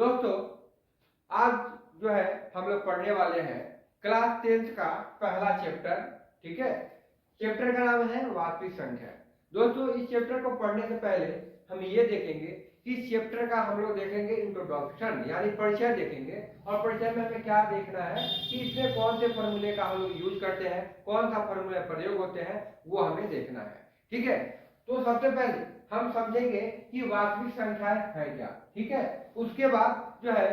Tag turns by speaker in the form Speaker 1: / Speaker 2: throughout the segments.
Speaker 1: दोस्तों आज जो है हम लोग पढ़ने वाले हैं क्लास 10th का पहला चैप्टर। ठीक है, चैप्टर का नाम है वास्तविक संख्या। दोस्तों इस चैप्टर को पढ़ने से पहले हम ये देखेंगे कि इस चैप्टर का हम लोग देखेंगे इंट्रोडक्शन यानी परिचय देखेंगे, और परिचय में हमें क्या देखना है कि इसमें कौन से फॉर्मूले का हम लोग यूज करते हैं, कौन सा फॉर्मूला प्रयोग होते हैं, वो हमें देखना है। ठीक है, तो सबसे पहले हम समझेंगे कि वास्तविक संख्याएं है क्या। ठीक है, उसके बाद जो है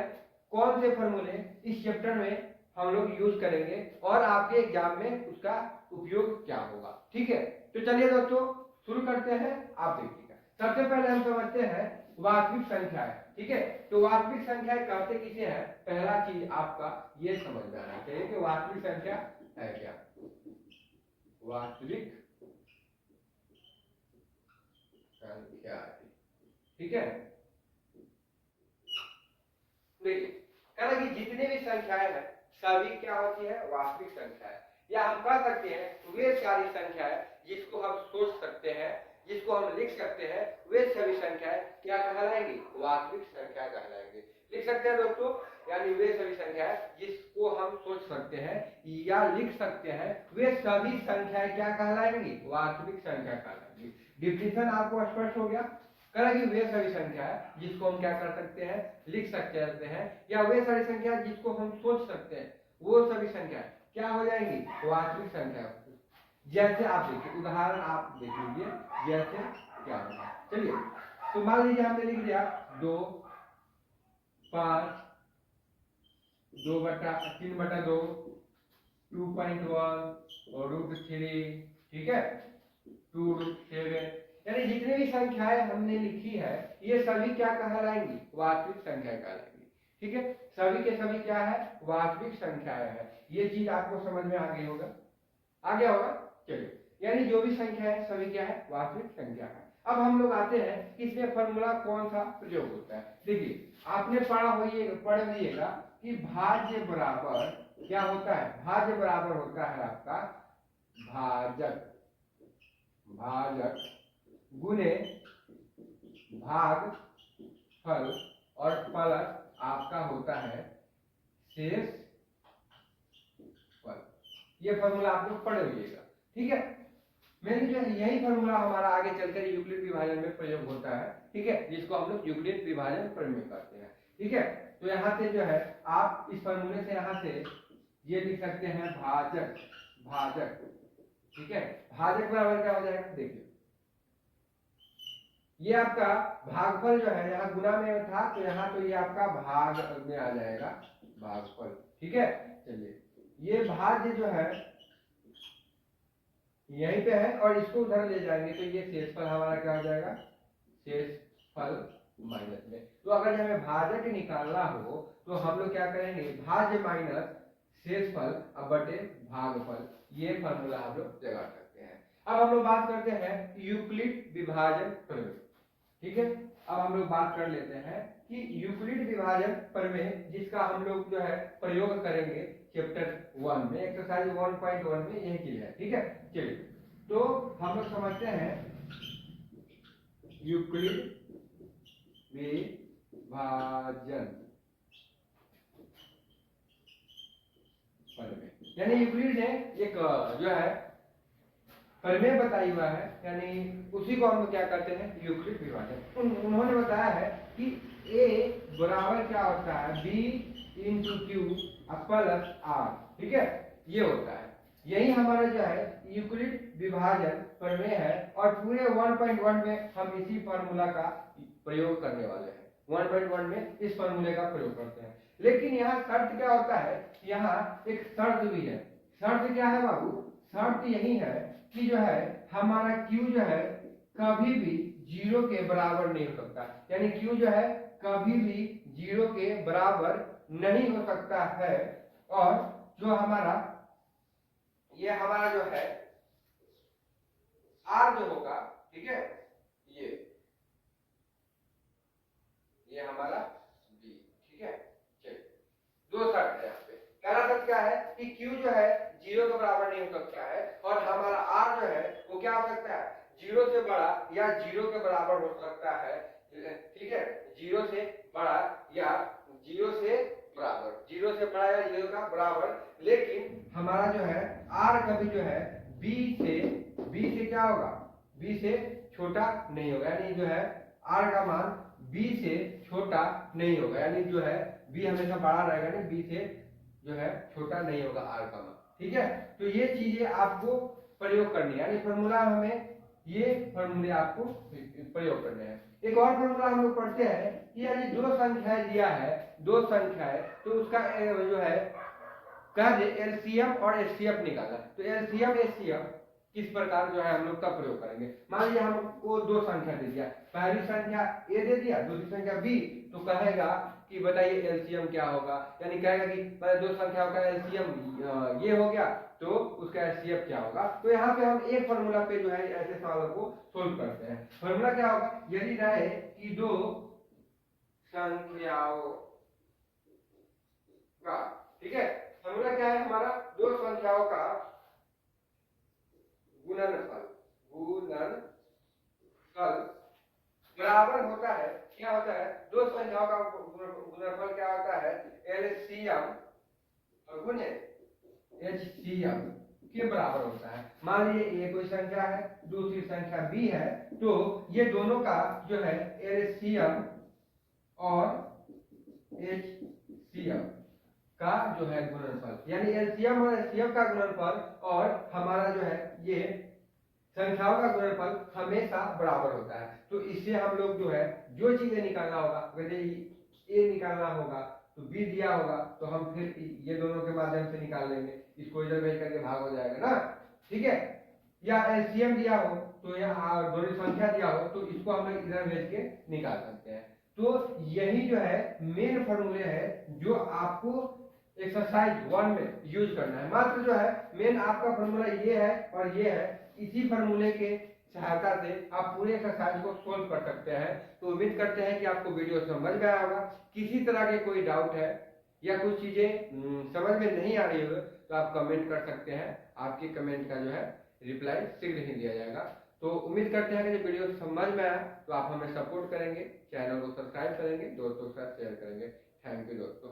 Speaker 1: कौन से फॉर्मूले इस चैप्टर में हम लोग यूज करेंगे और आपके एग्जाम में उसका उपयोग क्या होगा। ठीक है, तो चलिए दोस्तों शुरू करते हैं। आप देखिएगा, सबसे पहले हम समझते हैं वास्तविक संख्याएं। ठीक है, तो वास्तविक संख्याएं कहते किसे हैं, पहला चीज आपका ये समझ में आना चाहिए कि वास्तविक संख्या है क्या। वास्तविक संख्या, ठीक है, देखिए कहना कि जितने भी संख्याएं हैं सभी क्या होती है, वास्तविक संख्याएं, या हम कह सकते हैं वे सारी संख्याएं जिसको हम सोच सकते हैं, जिसको हम लिख सकते हैं, वे सभी संख्याएं क्या कहलाएंगी, वास्तविक संख्या कहलाएंगी। लिख सकते हैं दोस्तों, यानी वे सभी संख्याएं जिसको हम सोच सकते हैं या लिख सकते हैं, वे सभी संख्याएं क्या कहलाएंगी, वास्तविक संख्या कहलाएंगी। डिफिनेशन आपको स्पष्ट हो गया। कह कि वे सभी संख्या है जिसको हम क्या कर सकते हैं, लिख सकते हैं, या वे सारी संख्या जिसको हम सोच सकते हैं, वो सभी संख्या क्या हो जाएंगी, वास्तविक संख्या। जैसे आप देखिए उदाहरण आप देख लीजिए, जैसे क्या होगा। चलिए तो मान लीजिए हमने लिख दिया 2, 5, 3/2, 2.1 और √3, ठीक है, 2√7, यानी जितनी भी संख्याएं हमने लिखी है ये सभी क्या कहलाएंगी, वास्तविक संख्या कहलाएंगी। ठीक है, सभी के सभी क्या है, वास्तविक संख्याएं है। ये चीज आपको समझ में आ गई होगा, आ गया होगा। चलिए, यानी जो भी संख्या है सभी क्या है, वास्तविक संख्या है। अब हम लोग आते हैं इसमें फॉर्मूला कौन सा प्रयोग होता है। देखिए आपने पढ़ लिएगा कि भाज्य बराबर क्या होता है, भाज्य बराबर होता है आपका भाजक, भाजक गुने भाग फल और प्लस आपका होता है शेष फल। ये फॉर्मूला आप लोग पढ़ लीजिएगा। ठीक है, मेन जो है यही फॉर्मूला हमारा आगे चलकर यूक्लिड विभाजन में प्रयोग होता है। ठीक है, जिसको हम लोग यूक्लिड विभाजन प्रयोग करते हैं। ठीक है, तो यहाँ से जो है आप इस फॉर्मूले से यहाँ से ये लिख सकते हैं भाजक, भाजक। ठीक है, भाजक बराबर क्या हो जाएगा, देखिए ये आपका भागफल जो है यहाँ गुना में था तो यहाँ तो ये आपका भाग में आ जाएगा, भागफल। ठीक है, चलिए ये भाज्य जो है यहीं पे है और इसको उधर ले जाएंगे तो ये शेषफल हमारा क्या हो जाएगा, शेषफल माइनस में। तो अगर हमें भाजक निकालना हो तो हम लोग क्या करेंगे, भाज्य माइनस शेषफल अब बटे भागफल, ये फॉर्मूला हम लोग लगा सकते हैं। अब हम लोग बात करते हैं यूक्लिड विभाजन प्रमेय। ठीक है, अब हम लोग बात कर लेते हैं कि यूक्लिड विभाजन प्रमेय जिसका हम लोग जो है प्रयोग करेंगे चैप्टर 1 में, एक्सरसाइज 1.1 में यही चीज है। ठीक है, चलिए तो हम लोग समझते हैं यूक्लिड विभाजन प्रमेय, यानी यूक्लिड ने एक जो है प्रमेय बताई हुआ है, यानी उसी को हम लोग क्या करते हैं, यूक्लिड विभाजन। उन्होंने बताया है कि a बराबर क्या होता है, b into Q plus r। ठीक है, ये होता है, यही हमारा जो है यूक्लिड विभाजन प्रमेय है। और पूरे 1.1 में हम इसी फार्मूला का प्रयोग करने वाले हैं। 1.1 में इस फार्मूले का प्रयोग करते हैं, लेकिन यहाँ शर्त क्या होता है, यहाँ एक शर्त भी है। शर्त क्या है बाबू, शर्त यही है कि जो है हमारा Q जो है कभी भी 0 के बराबर नहीं हो सकता, यानी Q जो है कभी भी 0 के बराबर नहीं हो सकता है। और जो हमारा ये हमारा जो है R जो होगा, ठीक है, ये हमारा B। ठीक है, चलिए दो शर्त है यहाँ पे। पहला शर्त क्या है कि Q जो है 0 के बराबर नहीं हो सकता है, और हमारा R जो है वो क्या हो सकता है, 0 से बड़ा या 0 के बराबर हो सकता है। ठीक है, 0 से बड़ा या जीरो से बराबर, जीरो से बड़ा या जीरो का बराबर। लेकिन हमारा जो है आर कभी जो है बी से क्या होगा, बी से छोटा नहीं होगा, यानी जो है आर का मान बी से छोटा नहीं होगा, यानी जो है बी हमेशा बड़ा रहेगा, नहीं बी से जो है छोटा नहीं होगा आर का मान। ठीक है, तो ये चीजें आपको प्रयोग करनी है, यानी फॉर्मूला हमें ये फॉर्मूले आपको प्रयोग करने हैं। एक और फॉर्मूला हम लोग पढ़ते हैं कि यदि दो संख्याएं दिया है, दो संख्याएं, तो उसका जो है कह दे एलसीएम और एचसीएफ निकालना। तो एलसीएम एचसीएफ किस प्रकार जो है हम लोग का प्रयोग करेंगे। मान लीजिए हमको दो संख्या दे दिया, पहली संख्या ए दे दिया, दूसरी संख्या बी, तो कहेगा कि बताइए एलसीएम क्या होगा, यानी कहेगा कि पहले दो संख्याओं का एलसीएम ये हो गया, तो उसका एचसीएफ क्या होगा। तो यहाँ पे हम एक फॉर्मूला पे जो है ऐसे सवालों को सोल्व करते हैं। फॉर्मूला क्या होगा, यदि रहे कि दो संख्याओं का, ठीक है, फॉर्मूला क्या है हमारा, दो संख्याओं का गुणनफल बराबर होता है, क्या होता है, दो संख्याओं का गुणनफल क्या होता है, एलसीएम गुणे एचसीएफ के बराबर होता है। मान लीजिए ए कोई संख्या है, दूसरी संख्या बी है, तो ये दोनों का जो है एलसीएम और एचसीएफ का जो है गुणनफल, यानी एलसीएम और एचसीएफ का गुणनफल और हमारा जो है ये संख्याओं का गुणनफल हमेशा बराबर होता है। तो इससे हम लोग जो है जो चीजें निकालना होगा, अगर ए निकालना होगा तो बी दिया होगा, तो हम फिर ये दोनों के माध्यम से निकाल लेंगे, इसको इधर भेज करके भाग हो जाएगा ना। ठीक है, या एलसीएम दिया हो तो यहाँ दोनों संख्या दिया हो तो इसको हम लोग इधर भेज के निकाल सकते हैं। तो यही जो है मेन फॉर्मूले है जो आपको एक्सरसाइज 1 में यूज करना है। मात्र जो है मेन आपका फॉर्मूला ये है और ये है, इसी फॉर्मूले के सहायता से आप पूरे एक्सरसाइज को सोल्व कर सकते हैं। तो उम्मीद करते हैं कि आपको वीडियो समझ में आया होगा। किसी तरह के कोई डाउट है या कुछ चीजें समझ में नहीं आ रही हो तो आप कमेंट कर सकते हैं, आपके कमेंट का जो है रिप्लाई शीघ्र ही दिया जाएगा। तो उम्मीद करते हैं कि जो वीडियो समझ में आया तो आप हमें सपोर्ट करेंगे, चैनल को सब्सक्राइब करेंगे, दोस्तों के साथ शेयर करेंगे। थैंक यू दोस्तों।